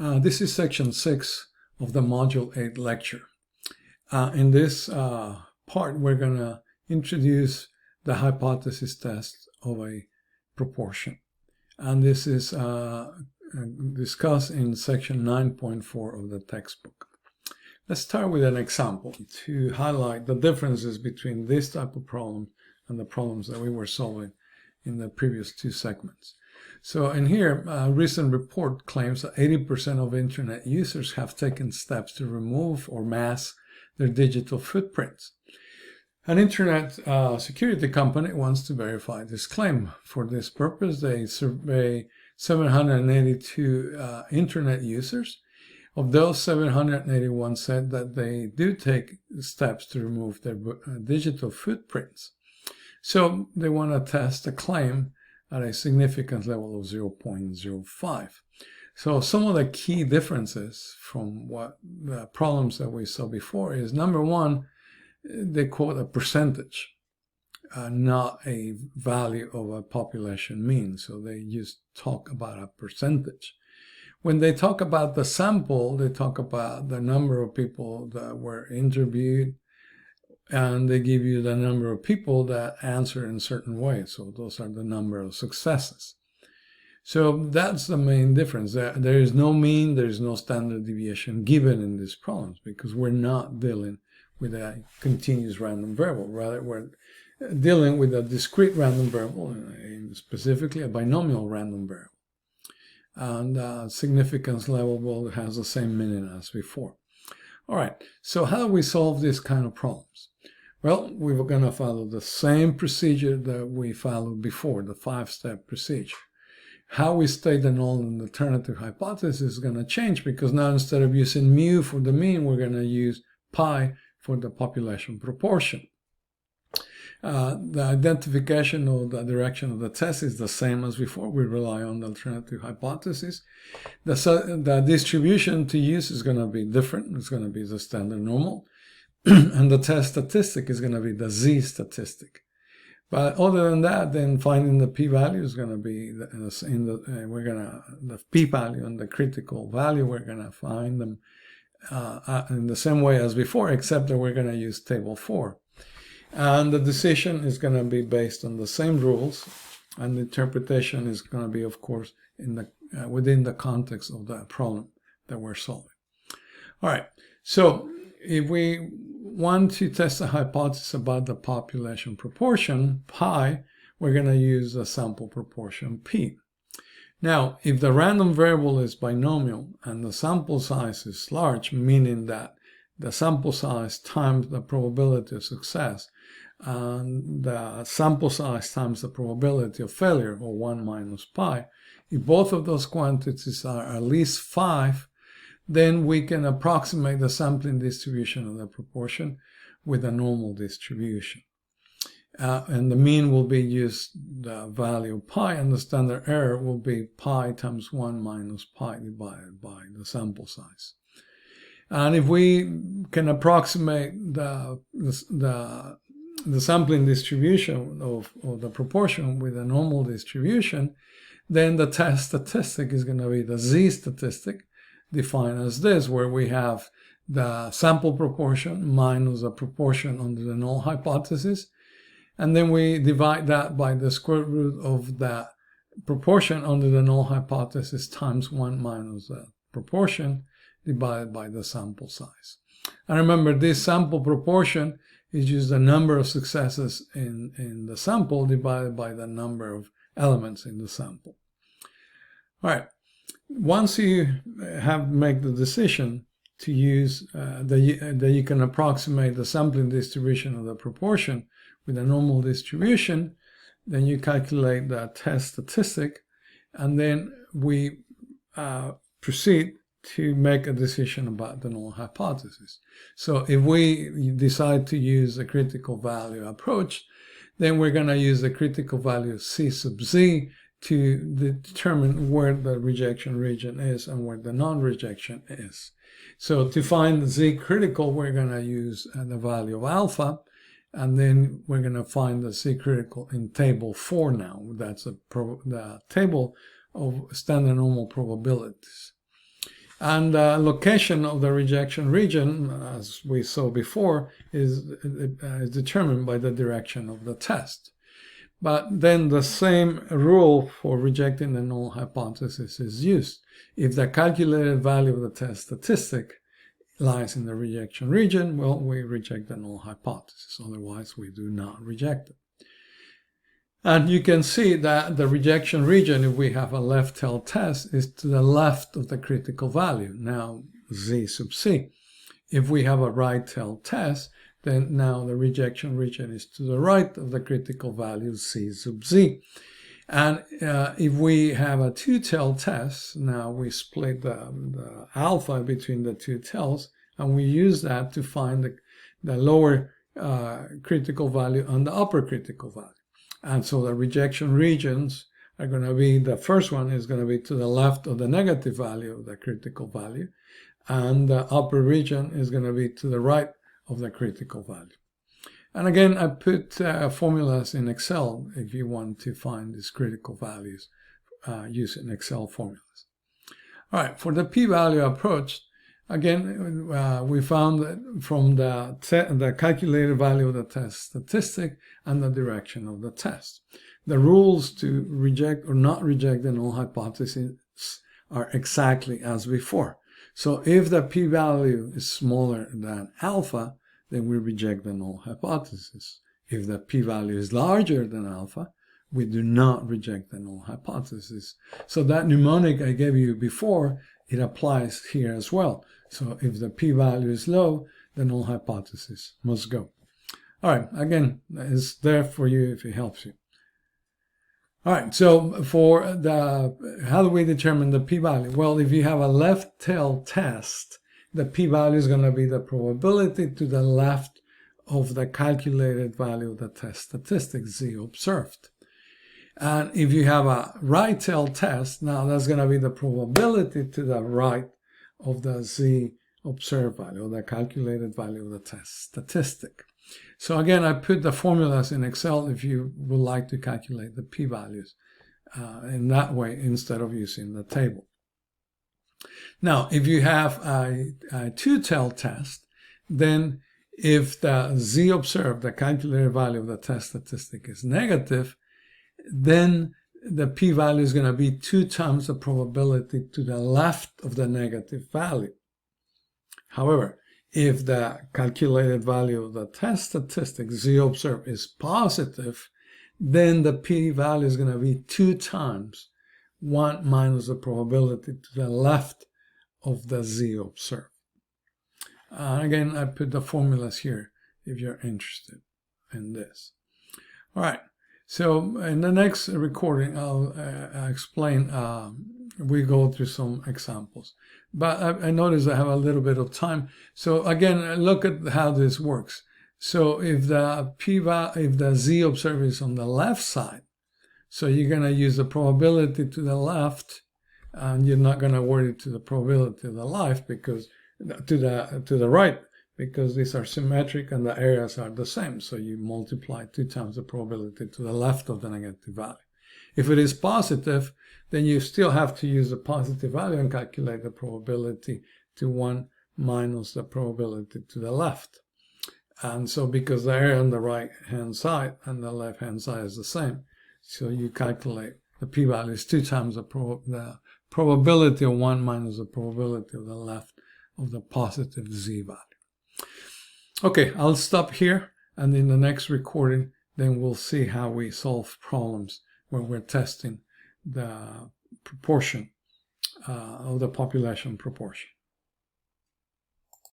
This is section 6 of the module 8 lecture. In this part, we're going to introduce the hypothesis test of a proportion. And this is discussed in section 9.4 of the textbook. Let's start with an example to highlight the differences between this type of problem and the problems that we were solving in the previous two segments. So in here, a recent report claims that 80% of internet users have taken steps to remove or mask their digital footprints. An internet security company wants to verify this claim. For this purpose, they survey 782 internet users. Of those, 781 said that they do take steps to remove their digital footprints. So they want to test a claim at a significance level of 0.05. So some of the key differences from what the problems that we saw before is, number one, they quote a percentage, not a value of a population mean. So they just talk about a percentage. When they talk about the sample, they talk about the number of people that were interviewed, and they give you the number of people that answer in certain ways. So those are the number of successes. So that's the main difference. There is no mean, there is no standard deviation given in these problems because we're not dealing with a continuous random variable. Rather, we're dealing with a discrete random variable, and specifically a binomial random variable. And significance level has the same meaning as before. All right, so how do we solve this kind of problems? Well, we were going to follow the same procedure that we followed before, the 5-step procedure. How we state the null and alternative hypothesis is going to change because now instead of using mu for the mean, we're going to use pi for the population proportion. The identification of the direction of the test is the same as before. We rely on the alternative hypothesis. The distribution to use is going to be different. It's going to be the standard normal. And the test statistic is going to be the z statistic. But other than that, then finding the p-value is going to be the p-value and the critical value, we're going to find them in the same way as before, except that we're going to use table 4. And the decision is going to be based on the same rules, and the interpretation is going to be, of course, within the context of the problem that we're solving. All right, so if we want to test a hypothesis about the population proportion, pi, we're going to use the sample proportion p. Now, if the random variable is binomial and the sample size is large, meaning that the sample size times the probability of success, and the sample size times the probability of failure, or 1 minus pi, if both of those quantities are at least 5, then we can approximate the sampling distribution of the proportion with a normal distribution. And the mean will be just the value of pi, and the standard error will be pi times 1 minus pi divided by the sample size. And if we can approximate the sampling distribution of the proportion with a normal distribution, then the test statistic is going to be the z statistic, defined as this, where we have the sample proportion minus the proportion under the null hypothesis, and then we divide that by the square root of the proportion under the null hypothesis times 1 minus the proportion divided by the sample size. And remember, this sample proportion is just the number of successes in the sample divided by the number of elements in the sample. All right. Once you have made the decision to use that you can approximate the sampling distribution of the proportion with a normal distribution, then you calculate the test statistic, and then we proceed to make a decision about the null hypothesis. So if we decide to use a critical value approach, then we're going to use the critical value c sub z to determine where the rejection region is and where the non-rejection is. So to find the z critical, we're going to use the value of alpha, and then we're going to find the z critical in table 4 now. That's the table of standard normal probabilities. And the location of the rejection region, as we saw before, is determined by the direction of the test. But then the same rule for rejecting the null hypothesis is used. If the calculated value of the test statistic lies in the rejection region, well, we reject the null hypothesis. Otherwise, we do not reject it. And you can see that the rejection region, if we have a left tail test, is to the left of the critical value, now z sub c. If we have a right tail test, then now the rejection region is to the right of the critical value c sub z. And if we have a two-tailed test, now we split the alpha between the two tails, and we use that to find the lower critical value and the upper critical value. And so the rejection regions are going to be, the first one is going to be to the left of the negative value of the critical value, and the upper region is going to be to the right of the critical value. And again, I put formulas in Excel if you want to find these critical values using Excel formulas. All right, for the p-value approach, again, we found that from the calculated value of the test statistic and the direction of the test. The rules to reject or not reject the null hypothesis are exactly as before. So if the p-value is smaller than alpha, then we reject the null hypothesis. If the p-value is larger than alpha, we do not reject the null hypothesis. So that mnemonic I gave you before, it applies here as well. So if the p-value is low, the null hypothesis must go. All right, again, it's there for you if it helps you. All right, so for how do we determine the p-value? Well, if you have a left tail test, the p-value is going to be the probability to the left of the calculated value of the test statistic, z observed. And if you have a right tail test, now that's going to be the probability to the right of the z observed value, or the calculated value of the test statistic. So again, I put the formulas in Excel if you would like to calculate the p-values in that way instead of using the table. Now, if you have a two-tail test, then if the z observed, the calculated value of the test statistic, is negative, then the p-value is going to be 2 times the probability to the left of the negative value. However, if the calculated value of the test statistic, z observed, is positive, then the p-value is going to be 2 times 1 minus the probability to the left of the z observed. Again, I put the formulas here if you're interested in this. All right, so in the next recording, I'll explain, we go through some examples. But I notice I have a little bit of time. So again, look at how this works. So if the z observed is on the left side, so you're going to use the probability to the left, and you're not going to worry to the probability to the left because to the right, because these are symmetric and the areas are the same. So you multiply 2 times the probability to the left of the negative value. If it is positive, then you still have to use the positive value and calculate the probability to 1 minus the probability to the left. And so because the area on the right hand side and the left hand side is the same, so you calculate the p-value is 2 times the probability of 1 minus the probability of the left of the positive z value. Okay, I'll stop here, and in the next recording, then we'll see how we solve problems when we're testing the proportion of the population proportion.